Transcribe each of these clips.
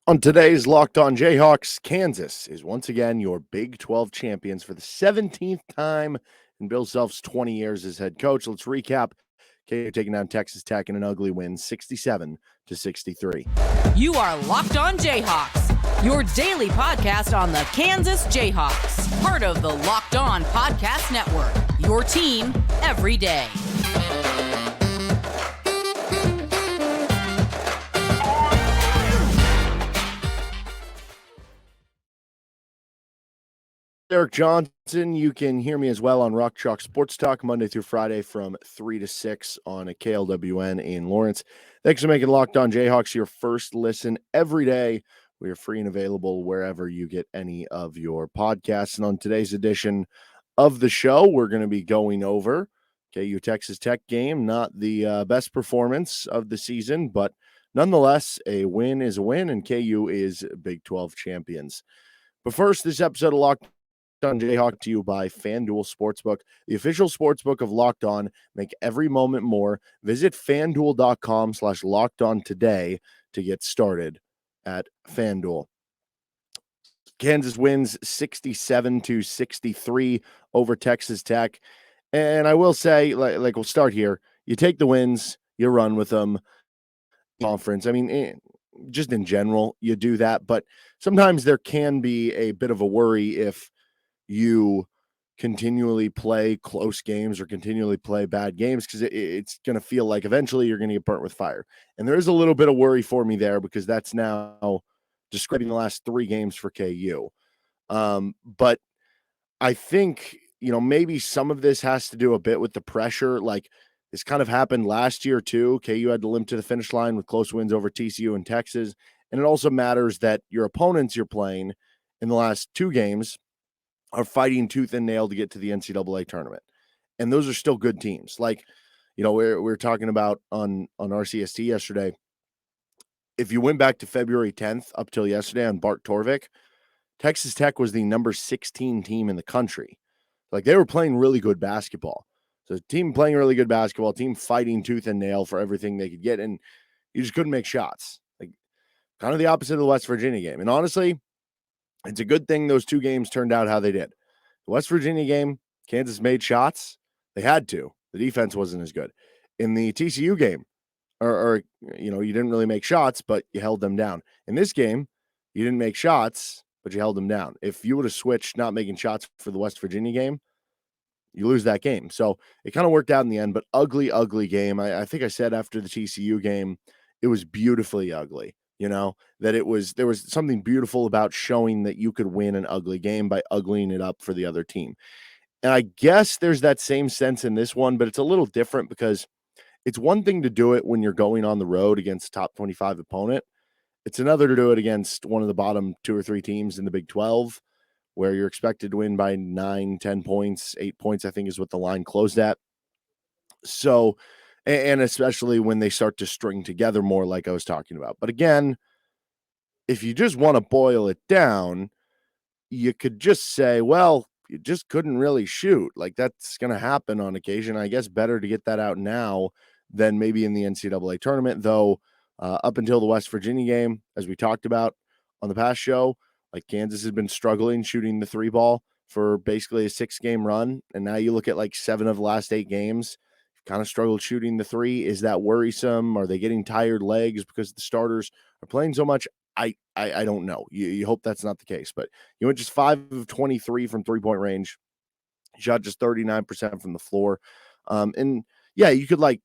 On today's Locked On Jayhawks, Kansas is once again your Big 12 champions for the 17th time in Bill Self's 20 years as head coach. Let's recap. KU taking down Texas Tech in an ugly win, 67-63. You are Locked On Jayhawks, your daily podcast on the Kansas Jayhawks, part of the Locked On Podcast Network, your team every day. Eric Johnson, you can hear me as well on Rock Chalk Sports Talk Monday through Friday from 3 to 6 on a KLWN in Lawrence. Thanks for making Locked On Jayhawks your first listen every day. We are free and available wherever you get any of your podcasts. And on today's edition of the show, we're going to be going over KU Texas Tech game. Not the best performance of the season, but nonetheless, a win is a win, and KU is Big 12 champions. But first, this episode of Locked On Jayhawk to you by FanDuel Sportsbook, the official sportsbook of Locked On. Make every moment more. Visit FanDuel.com/LockedOn today to get started at FanDuel. Kansas wins 67-63 over Texas Tech. And I will say, like we'll start here. You take the wins, you run with them. Conference. I mean, just in general, you do that. But sometimes there can be a bit of a worry if you continually play close games or continually play bad games, because it's going to feel like eventually you're going to get burnt with fire. And there is a little bit of worry for me there, because that's now describing the last 3 games for KU. But I think, maybe some of this has to do a bit with the pressure. Like, this kind of happened last year too. KU had to limp to the finish line with close wins over TCU and Texas. And it also matters that your opponents you're playing in the last 2 games are fighting tooth and nail to get to the NCAA tournament. And those are still good teams. Like, we're talking about on RCST yesterday. If you went back to February 10th up till yesterday on Bart Torvik, Texas Tech was the number 16 team in the country. Like, they were playing really good basketball. So a team playing really good basketball, team fighting tooth and nail for everything they could get. And you just couldn't make shots. Like, kind of the opposite of the West Virginia game. And honestly, it's a good thing those 2 games turned out how they did. The West Virginia game, Kansas made shots. They had to. The defense wasn't as good. In the TCU game, you didn't really make shots, but you held them down. In this game, you didn't make shots, but you held them down. If you would have switched not making shots for the West Virginia game, you lose that game. So it kind of worked out in the end, but ugly, ugly game. I think I said after the TCU game, it was beautifully ugly. That there was something beautiful about showing that you could win an ugly game by uglying it up for the other team. And I guess there's that same sense in this one, but it's a little different, because it's one thing to do it when you're going on the road against a top 25 opponent. It's another to do it against one of the bottom 2 or 3 teams in the Big 12, where you're expected to win by 9, 10 points, 8 points, I think is what the line closed at. So, and especially when they start to string together more, like I was talking about. But again, if you just want to boil it down, you could just say, well, you just couldn't really shoot. Like, that's going to happen on occasion. I guess better to get that out now than maybe in the NCAA tournament, though. Up until the West Virginia game, as we talked about on the past show, like, Kansas has been struggling shooting the 3 ball for basically a 6-game run. And now you look at like 7 of the last 8 games, kind of struggled shooting the 3. Is that worrisome? Are they getting tired legs because the starters are playing so much? I don't know. You hope that's not the case, but you went just 5 of 23 from 3-point range, shot just 39% from the floor. And yeah, you could like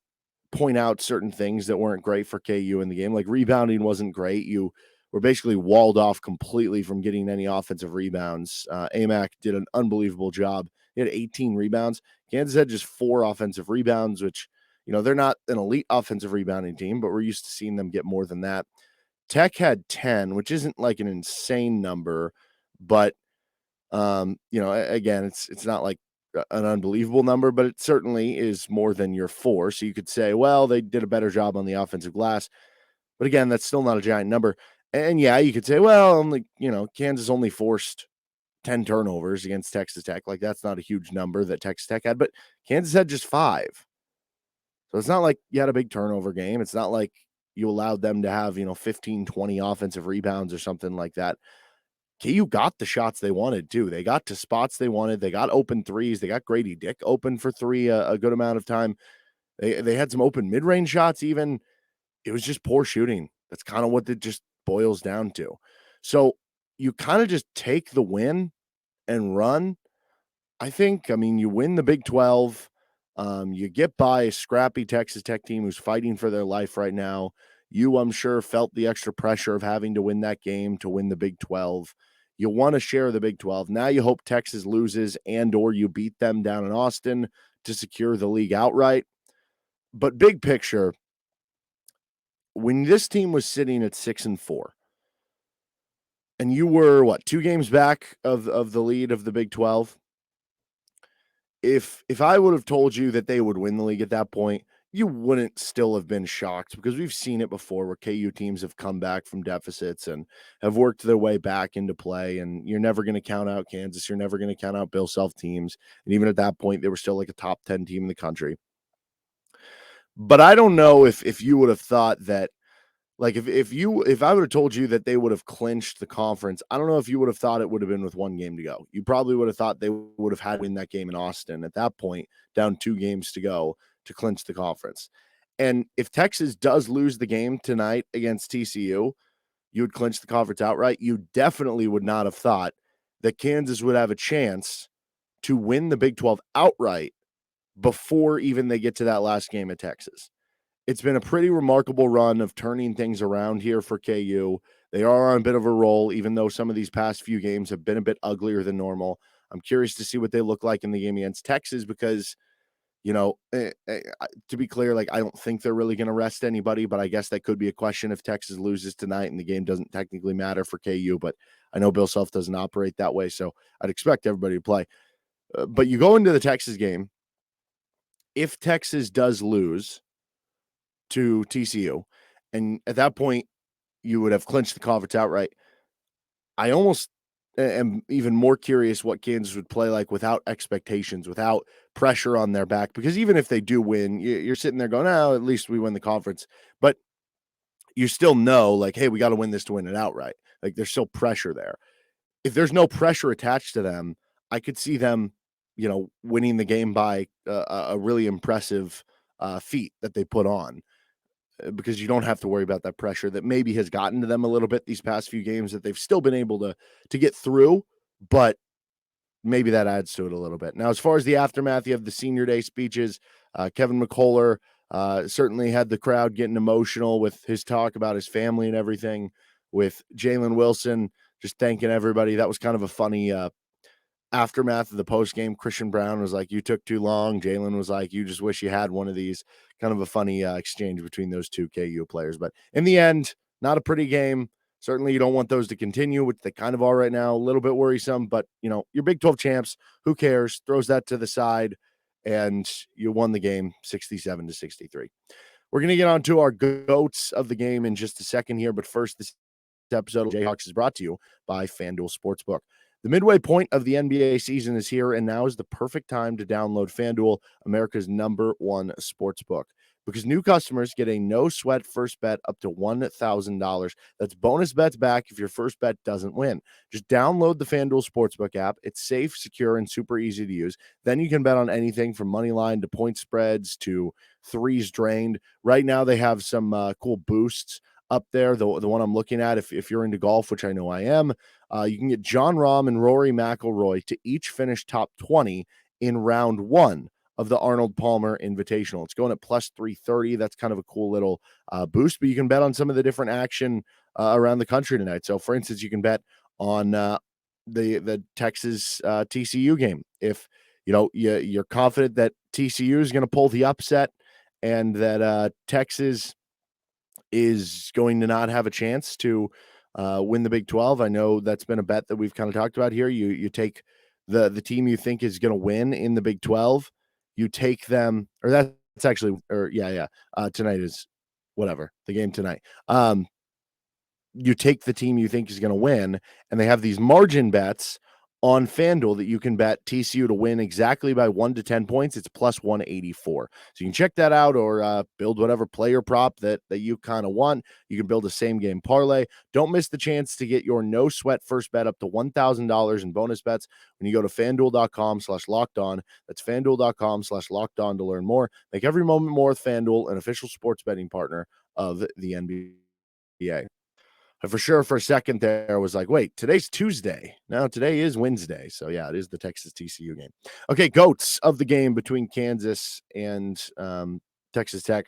point out certain things that weren't great for KU in the game. Like, rebounding wasn't great. You were basically walled off completely from getting any offensive rebounds. AMAC did an unbelievable job. He had 18 rebounds. Kansas had just 4 offensive rebounds, which, they're not an elite offensive rebounding team, but we're used to seeing them get more than that. Tech had 10, which isn't like an insane number, but, again, it's not like an unbelievable number, but it certainly is more than your 4. So you could say, well, they did a better job on the offensive glass. But again, that's still not a giant number. And yeah, you could say, well, Kansas only forced 10 turnovers against Texas Tech. Like, that's not a huge number that Texas Tech had, but Kansas had just 5. So it's not like you had a big turnover game. It's not like you allowed them to have, 15, 20 offensive rebounds or something like that. KU got the shots they wanted too. They got to spots they wanted. They got open threes. They got Grady Dick open for three a good amount of time. They had some open mid-range shots even. It was just poor shooting. That's kind of what it just boils down to. So you kind of just take the win and run. I mean, you win the Big 12. You get by a scrappy Texas Tech team who's fighting for their life right now. You, I'm sure, felt the extra pressure of having to win that game to win the Big 12. You want to share the Big 12. Now you hope Texas loses and or you beat them down in Austin to secure the league outright. But big picture, when this team was sitting at 6-4, and you were, 2 games back of the lead of the Big 12, if I would have told you that they would win the league at that point, you wouldn't still have been shocked, because we've seen it before where KU teams have come back from deficits and have worked their way back into play. And you're never going to count out Kansas. You're never going to count out Bill Self teams. And even at that point, they were still like a top 10 team in the country. But I don't know if you would have thought that, like, if I would have told you that they would have clinched the conference, I don't know if you would have thought it would have been with 1 game to go. You probably would have thought they would have had to win that game in Austin at that point, down 2 games to go to clinch the conference. And if Texas does lose the game tonight against TCU, you would clinch the conference outright. You definitely would not have thought that Kansas would have a chance to win the Big 12 outright before even they get to that last game at Texas. It's been a pretty remarkable run of turning things around here for KU. They are on a bit of a roll, even though some of these past few games have been a bit uglier than normal. I'm curious to see what they look like in the game against Texas, because, to be clear, like, I don't think they're really going to rest anybody, but I guess that could be a question if Texas loses tonight and the game doesn't technically matter for KU. But I know Bill Self doesn't operate that way, so I'd expect everybody to play. But you go into the Texas game, if Texas does lose to TCU, and at that point you would have clinched the conference outright, I almost am even more curious what Kansas would play like without expectations, without pressure on their back. Because even if they do win, you're sitting there going, "Oh, at least we win the conference." But you still know, like, hey, we got to win this to win it outright. Like, there's still pressure there. If there's no pressure attached to them, I could see them, winning the game by a really impressive feat that they put on, because you don't have to worry about that pressure that maybe has gotten to them a little bit these past few games that they've still been able to get through, but maybe that adds to it a little bit. Now, as far as the aftermath, you have the senior day speeches. Kevin McCullar certainly had the crowd getting emotional with his talk about his family and everything, with Jalen Wilson just thanking everybody. That was kind of a funny aftermath of the post game. Christian Brown was like, "You took too long." Jalen was like, "You just wish you had one of these." Kind of a funny exchange between those two KU players. But in the end, not a pretty game. Certainly you don't want those to continue, which they kind of are right now. A little bit worrisome, but your Big 12 champs, who cares? Throws that to the side, and you won the game 67-63. We're going to get on to our GOATs of the game in just a second here, but first, this episode of Jayhawks is brought to you by FanDuel Sportsbook. The midway point of the NBA season is here, and now is the perfect time to download FanDuel, America's #1 sportsbook, because new customers get a no-sweat first bet up to $1,000. That's bonus bets back if your first bet doesn't win. Just download the FanDuel Sportsbook app. It's safe, secure, and super easy to use. Then you can bet on anything from money line to point spreads to threes drained. Right now, they have some cool boosts up there. The one I'm looking at, if you're into golf, which I know I am, you can get John Rahm and Rory McIlroy to each finish top 20 in round 1 of the Arnold Palmer Invitational. It's going at plus 330. That's kind of a cool little boost, but you can bet on some of the different action around the country tonight. So, for instance, you can bet on the Texas TCU game. If you're confident that TCU is going to pull the upset and that Texas is going to not have a chance to win the Big 12. I know that's been a bet that we've kind of talked about here. You take the team you think is going to win in the Big 12. You take them, or that's actually, or tonight is whatever, the game tonight. You take the team you think is going to win, and they have these margin bets on FanDuel that you can bet TCU to win exactly by 1 to 10 points. It's plus 184. So you can check that out, or build whatever player prop that you kind of want. You can build a same game parlay. Don't miss the chance to get your no sweat first bet up to $1,000 in bonus bets when you go to FanDuel.com/lockedon. That's FanDuel.com/lockedon to learn more. Make every moment more with FanDuel, an official sports betting partner of the NBA. For sure, for a second there, I was like, wait, today's Tuesday. No, today is Wednesday. So, yeah, it is the Texas TCU game. Okay, GOATs of the game between Kansas and Texas Tech.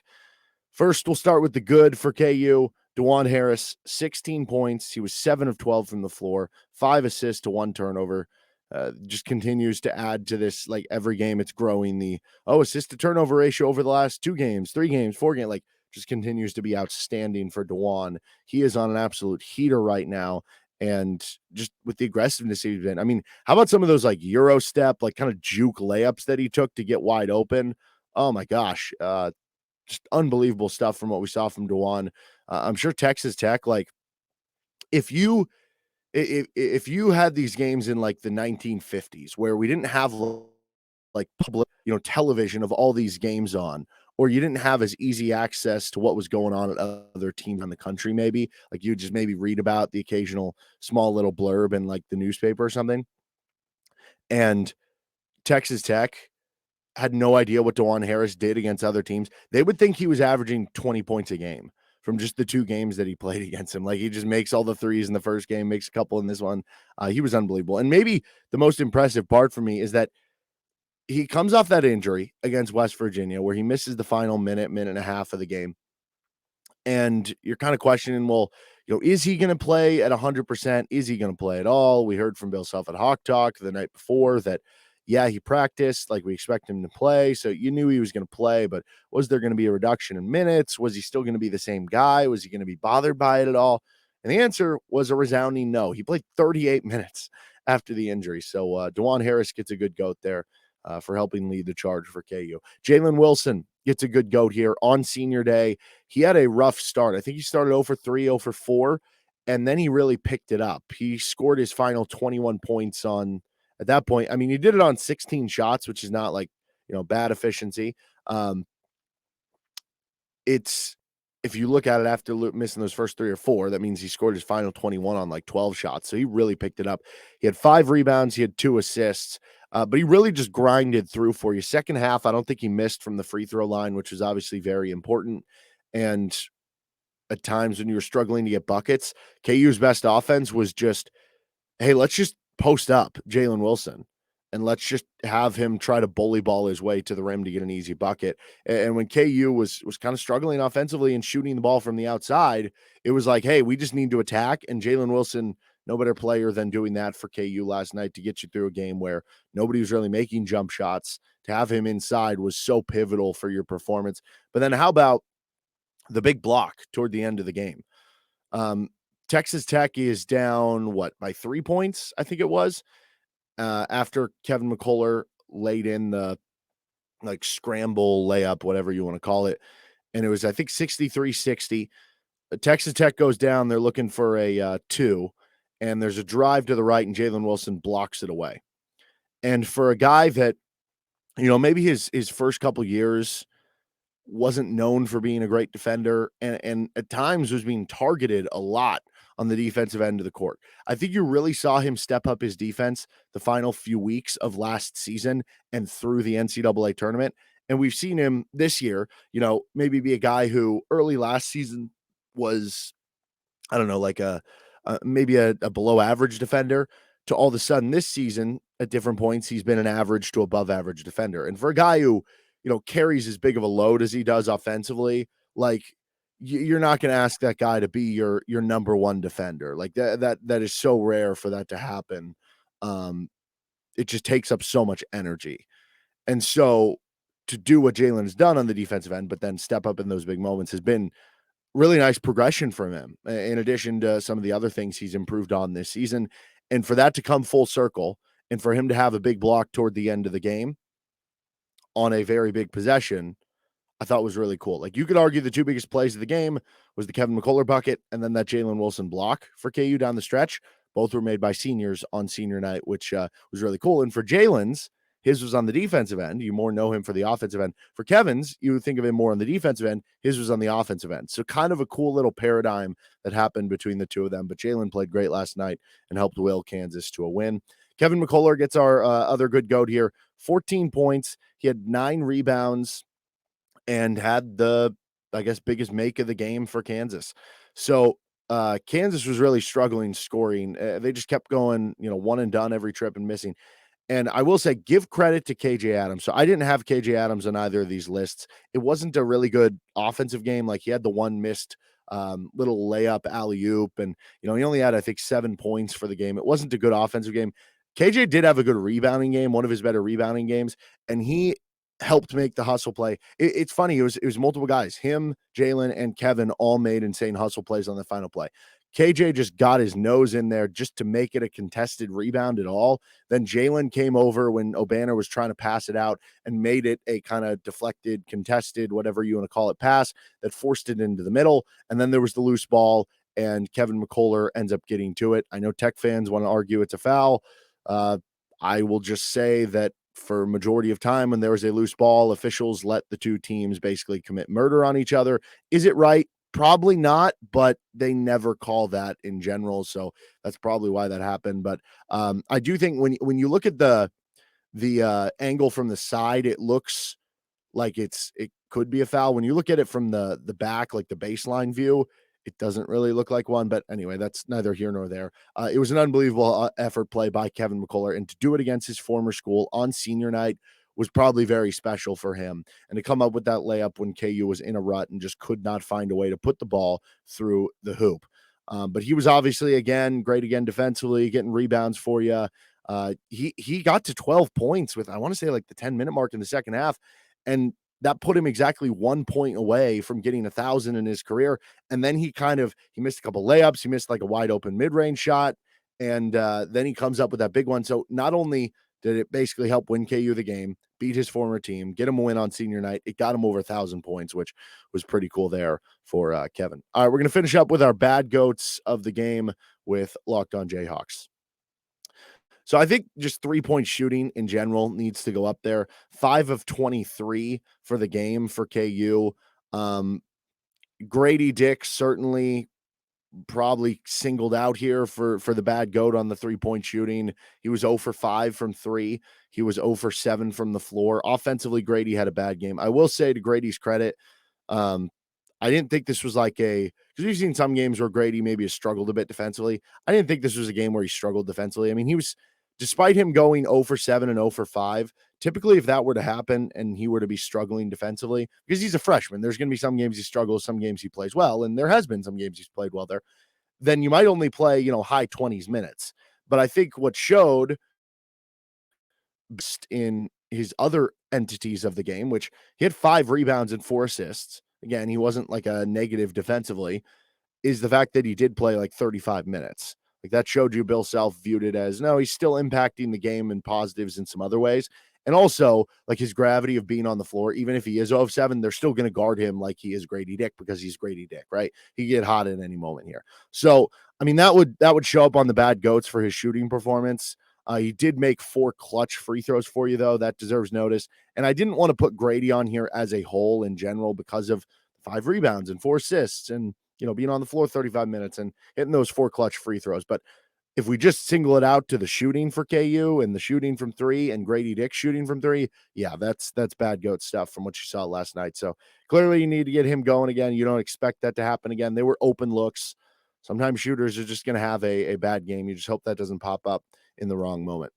First, we'll start with the good for KU. Dajuan Harris, 16 points. He was 7 of 12 from the floor, 5 assists to 1 turnover. Just continues to add to this. Like every game, it's growing the assist to turnover ratio over the last 2 games, 3 games, 4 games. Like, just continues to be outstanding for Dajuan. He is on an absolute heater right now. And just with the aggressiveness he's been, I mean, how about some of those like Euro step, like kind of juke layups that he took to get wide open? Oh my gosh. Just unbelievable stuff from what we saw from Dajuan. I'm sure Texas Tech, like if you had these games in like the 1950s where we didn't have like public, television of all these games on, or you didn't have as easy access to what was going on at other teams in the country, maybe like you just maybe read about the occasional small little blurb in like the newspaper or something. And Texas Tech had no idea what Dajuan Harris did against other teams. They would think he was averaging 20 points a game from just the 2 games that he played against him. Like he just makes all the threes in the first game, makes a couple in this one. He was unbelievable. And maybe the most impressive part for me is that he comes off that injury against West Virginia where he misses the final minute and a half of the game. And you're kind of questioning, well, is he going to play at 100%? Is he going to play at all? We heard from Bill Self at Hawk Talk the night before that, yeah, he practiced, like we expect him to play. So you knew he was going to play, but was there going to be a reduction in minutes? Was he still going to be the same guy? Was he going to be bothered by it at all? And the answer was a resounding no. He played 38 minutes after the injury. So Dajuan Harris gets a good GOAT there for helping lead the charge for KU. Jalen Wilson gets a good GOAT here on senior day. He had a rough start. I think he started 0 for 3, 0 for 4, and then he really picked it up. He scored his final 21 points at that point. I mean, he did it on 16 shots, which is not like, bad efficiency. It's, if you look at it after missing those first 3 or 4, that means he scored his final 21 on like 12 shots. So he really picked it up. He had 5 rebounds. He had 2 assists. But he really just grinded through for you. Second half, I don't think he missed from the free throw line, which was obviously very important. And at times when you were struggling to get buckets, KU's best offense was just, hey, let's just post up Jalen Wilson and let's just have him try to bully ball his way to the rim to get an easy bucket. And when KU was kind of struggling offensively and shooting the ball from the outside, it was like, hey, we just need to attack. And Jalen Wilson, no better player than doing that for KU last night to get you through a game where nobody was really making jump shots. To have him inside was so pivotal for your performance. But then how about the big block toward the end of the game? Texas Tech is down, by 3 points, I think it was, after Kevin McCullar laid in the scramble layup, whatever you want to call it. And it was, I think, 63-60. Texas Tech goes down. They're looking for a 2. And there's a drive to the right, and Jalen Wilson blocks it away. And for a guy that, maybe his first couple years wasn't known for being a great defender and at times was being targeted a lot on the defensive end of the court. I think you really saw him step up his defense the final few weeks of last season and through the NCAA tournament. And we've seen him this year, maybe be a guy who early last season was, I don't know, like maybe a below average defender, to all of a sudden this season at different points, he's been an average to above average defender. And for a guy who, carries as big of a load as he does offensively, like you're not going to ask that guy to be your number one defender. Like that is so rare for that to happen. It just takes up so much energy. And so to do what Jalen has done on the defensive end, but then step up in those big moments has been really nice progression from him, in addition to some of the other things he's improved on this season. And for that to come full circle and for him to have a big block toward the end of the game on a very big possession, I thought was really cool. Like you could argue the 2 biggest plays of the game was the Kevin McCullar bucket and then that Jalen Wilson block for KU down the stretch. Both were made by seniors on senior night, which was really cool. And for Jalen's, his was on the defensive end. You more know him for the offensive end. For Kevin's, you think of him more on the defensive end. His was on the offensive end. So kind of a cool little paradigm that happened between the two of them. But Jalen played great last night and helped will Kansas to a win. Kevin McCullar gets our other good goat here. 14 points. He had 9 rebounds and had the, I guess, biggest make of the game for Kansas. So Kansas was really struggling scoring. They just kept going, one and done every trip and missing. And I will say, give credit to KJ Adams. So I didn't have KJ Adams on either of these lists. It wasn't a really good offensive game. Like, he had the one missed little layup alley-oop, and he only had, I think, 7 points for the game. It wasn't a good offensive game. KJ did have a good rebounding game, one of his better rebounding games, and he helped make the hustle play. It's funny. It was multiple guys. Him, Jalen, and Kevin all made insane hustle plays on the final play. KJ just got his nose in there just to make it a contested rebound at all. Then Jalen came over when O'Banner was trying to pass it out and made it a kind of deflected, contested, whatever you want to call it, pass that forced it into the middle. And then there was the loose ball, and Kevin McCullar ends up getting to it. I know Tech fans want to argue it's a foul. I will just say that for majority of time when there was a loose ball, officials let the two teams basically commit murder on each other. Is it right? Probably not, but they never call that in general. So that's probably why that happened. But I do think when you look at the angle from the side, it looks like it could be a foul. When you look at it from the back, like the baseline view, it doesn't really look like one. But anyway, that's neither here nor there. It was an unbelievable effort play by Kevin McCullar, and to do it against his former school on senior night was probably very special for him. And to come up with that layup when KU was in a rut and just could not find a way to put the ball through the hoop. But he was obviously, again, great again defensively, getting rebounds for you. He got to 12 points with, I want to say, like the 10-minute mark in the second half. And that put him exactly 1 point away from getting 1,000 in his career. And then he missed a couple layups. He missed like a wide open mid-range shot. And then he comes up with that big one. So not only did it basically help win KU the game, beat his former team, get him a win on senior night, it got him over 1,000 points, which was pretty cool there for Kevin. All right, we're going to finish up with our bad goats of the game with Locked On Jayhawks. So I think just 3-point shooting in general needs to go up there. 5 of 23 for the game for KU. Grady Dick certainly probably singled out here for the bad goat on the 3-point shooting. He was 0 for 5 from 3. He was 0 for 7 from the floor. Offensively, Grady had a bad game. I will say, to Grady's credit, I didn't think this was because we've seen some games where Grady maybe has struggled a bit defensively. I didn't think this was a game where he struggled defensively. I mean, despite him going 0 for 7 and 0 for 5, typically if that were to happen and he were to be struggling defensively, because he's a freshman, there's going to be some games he struggles, some games he plays well, and there has been some games he's played well there, then you might only play, high 20s minutes. But I think what showed in his other entities of the game, which he had 5 rebounds and 4 assists. Again, he wasn't like a negative defensively, is the fact that he did play like 35 minutes. Like, that showed you Bill Self viewed it as, no, he's still impacting the game in positives in some other ways. And also, like, his gravity of being on the floor, even if he is 0 of 7, they're still going to guard him like he is Grady Dick, because he's Grady Dick, right? He can get hot at any moment here. So, I mean, that would show up on the bad goats for his shooting performance. He did make 4 clutch free throws for you, though. That deserves notice. And I didn't want to put Grady on here as a whole in general because of 5 rebounds and 4 assists and, being on the floor 35 minutes and hitting those 4 clutch free throws. But if we just single it out to the shooting for KU and the shooting from 3 and Grady Dick shooting from 3, yeah, that's bad goat stuff from what you saw last night. So clearly you need to get him going again. You don't expect that to happen again. They were open looks. Sometimes shooters are just going to have a bad game. You just hope that doesn't pop up in the wrong moment.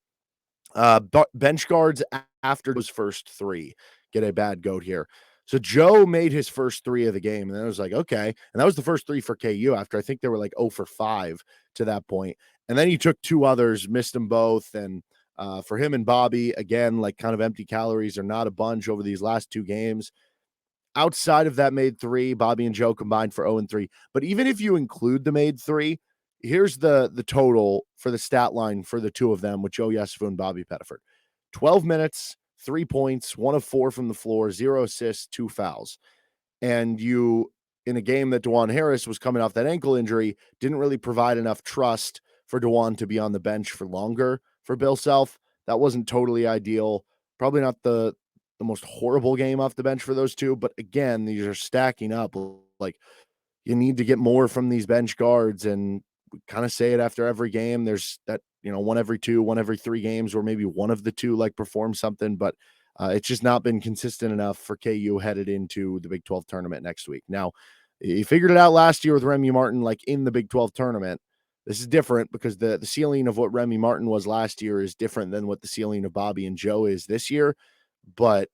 Bench guards after those first 3 get a bad goat here. So Joe made his first 3 of the game, and then I was like, okay. And that was the first 3 for KU after I think they were like 0 for 5 to that point. And then he took 2 others, missed them both. And for him and Bobby, again, like kind of empty calories are not a bunch over these last 2 games. Outside of that made 3, Bobby and Joe combined for 0 and 3. But even if you include the made 3, here's the total for the stat line for the 2 of them with Joe Yesufu and Bobby Pettiford. 12 minutes, 3 points, 1 of 4 from the floor, 0 assists, 2 fouls. And you, in a game that Dajuan Harris was coming off that ankle injury, didn't really provide enough trust for Dajuan to be on the bench for longer for Bill Self. That wasn't totally ideal. Probably not the most horrible game off the bench for those two. But again, these are stacking up. Like, you need to get more from these bench guards, and we kind of say it after every game. There's that, one every two, one every 3 games where maybe one of the two like performs something, but it's just not been consistent enough for KU headed into the Big 12 tournament next week. Now, you figured it out last year with Remy Martin, like in the Big 12 tournament. This is different because the ceiling of what Remy Martin was last year is different than what the ceiling of Bobby and Joe is this year. But,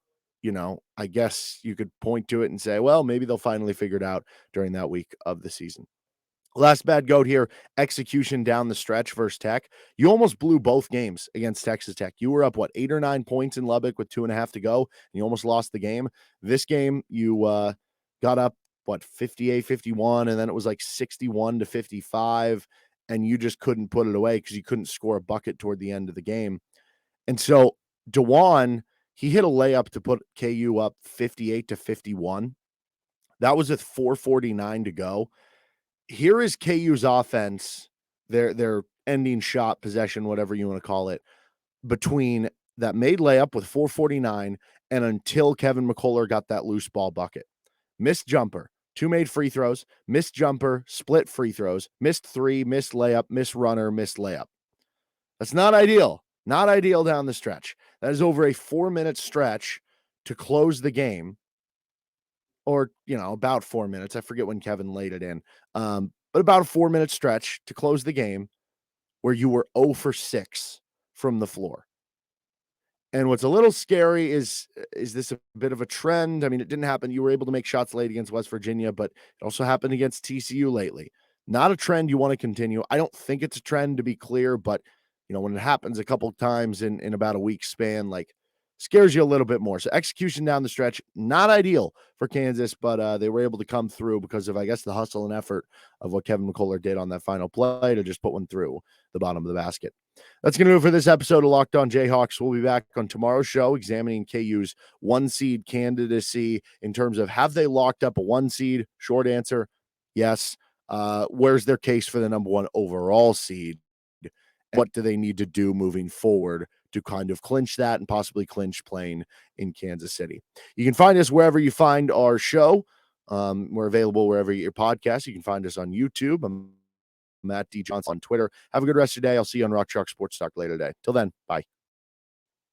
I guess you could point to it and say, well, maybe they'll finally figure it out during that week of the season. Last bad goat here, execution down the stretch versus Tech. You almost blew both games against Texas Tech. You were up, 8 or 9 points in Lubbock with 2.5 to go, and you almost lost the game. This game, you got up, 58-51, and then it was like 61-55, and you just couldn't put it away because you couldn't score a bucket toward the end of the game. And so Dajuan, he hit a layup to put KU up 58-51. That was with 4:49 to go. Here is KU's offense, their ending shot, possession, whatever you want to call it, between that made layup with 4:49 and until Kevin McCullar got that loose ball bucket. Missed jumper, 2 made free throws, missed jumper, split free throws, missed 3, missed layup, missed runner, missed layup. That's not ideal. Not ideal down the stretch. That is over a 4-minute stretch to close the game. Or, about 4 minutes. I forget when Kevin laid it in. But about a 4-minute stretch to close the game where you were 0 for 6 from the floor. And what's a little scary is this a bit of a trend? I mean, it didn't happen. You were able to make shots late against West Virginia, but it also happened against TCU lately. Not a trend you want to continue. I don't think it's a trend, to be clear, but, when it happens a couple of times in about a week span, scares you a little bit more. So execution down the stretch, not ideal for Kansas, but they were able to come through because of, I guess, the hustle and effort of what Kevin McCullar did on that final play to just put one through the bottom of the basket. That's going to do it for this episode of Locked On Jayhawks. We'll be back on tomorrow's show examining KU's 1-seed candidacy in terms of, have they locked up a 1 seed? Short answer, yes. Where's their case for the number 1 overall seed? What do they need to do moving forward to kind of clinch that and possibly clinch playing in Kansas City? You can find us wherever you find our show. We're available wherever you get your podcast. You can find us on YouTube. I'm Matt D. Johnson on Twitter. Have a good rest of your day. I'll see you on Rock Chalk Sports Talk later today. Till then, bye.